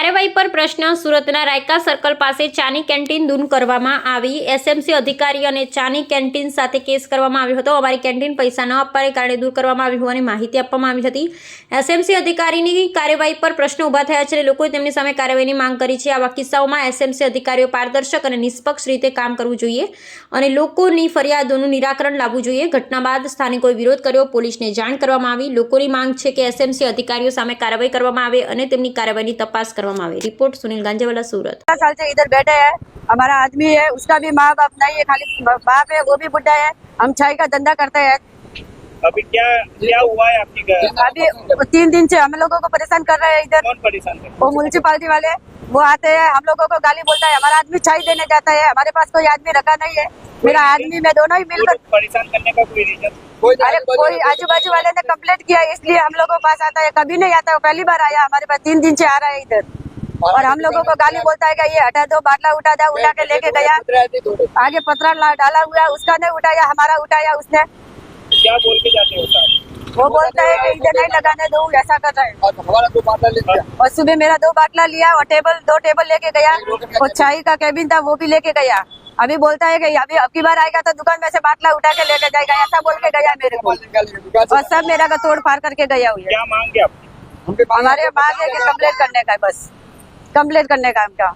કાર્યવાહી પર પ્રશ્ન. સુરતના રાયકા સર્કલ પાસે ચાની કેન્ટીન દૂર કરવામાં આવી. એસએમસી અધિકારી અને ચાની કેન્ટીન સાથે કેસ કરવામાં આવ્યો હતો. અમારી કેન્ટીન પૈસા ન આપવાને કારણે દૂર કરવામાં આવી હોવાની માહિતી આપવામાં આવી હતી. એસએમસી અધિકારીની કાર્યવાહી પર પ્રશ્નો ઊભા થયા છે અને લોકોએ તેમની સામે કાર્યવાહીની માંગ કરી છે. આવા કિસ્સાઓમાં એસએમસી અધિકારીઓ પારદર્શક અને નિષ્પક્ષ રીતે કામ કરવું જોઈએ અને લોકોની ફરિયાદોનું નિરાકરણ લાવવું જોઈએ. ઘટના બાદ સ્થાનિકોએ વિરોધ કર્યો. પોલીસને જાણ કરવામાં આવી. લોકોની માંગ છે કે એસએમસી અધિકારીઓ સામે કાર્યવાહી કરવામાં આવે અને તેમની કાર્યવાહીની તપાસ કરવામાં આવે. रिपोर्ट सुनील गांजेवाला, सूरत। साल से इधर बैठे हैं, हमारा आदमी है, उसका भी माँ बाप नहीं है, खाली बाप है, वो भी बुढ़ा है। हम चाय का धंधा करते हैं। अभी क्या हुआ है आपकी घर? अभी 3 दिन से हम लोगों को परेशान कर रहे हैं इधर। कौन परेशान है? वो म्युनिसिपालिटी वाले, वो आते हैं, हम लोगों को गाली बोलता है। हमारा आदमी चाय देने जाता है, हमारे पास कोई आदमी रखा नहीं है। मेरा आदमी मैं दोनों ही मिलकर परेशान करने का कोई रीजन? अरे कोई आजू बाजू वाले ने कंप्लेंट किया, इसलिए हम लोगों के पास आता है। कभी नहीं आता, पहली बार आया हमारे पास। 3 दिन से आ रहा है इधर और हम लोगों को गाली बोलता है कि ये हटा दो, बाटला उठा दो, उठा के लेके गया। आगे पत्थर डाला हुआ है, उसका नहीं उठाया, हमारा उठाया उसने। क्या बोल के जाते हो साहब? वो बोलता है कि इधर नहीं लगाने दो, ऐसा कर रहा है। हमारा 2 बाटला ले लिया और सुबह मेरा 2 बाटला लिया और 2 टेबल लेके गया और चाय का कैबिन था वो भी लेके गया। अभी बोलता है कि अभी अब की बार आएगा तो दुकान में से बाटला उठा के लेके जाएगा, ऐसा बोल के गया मेरे को। और सब मेरा का तोड़ फाड़ करके गया हुआ है। क्या मांगे आप? हमारे मांग है कि कंप्लेंट करने का है, बस कंप्लेंट करने का हमका।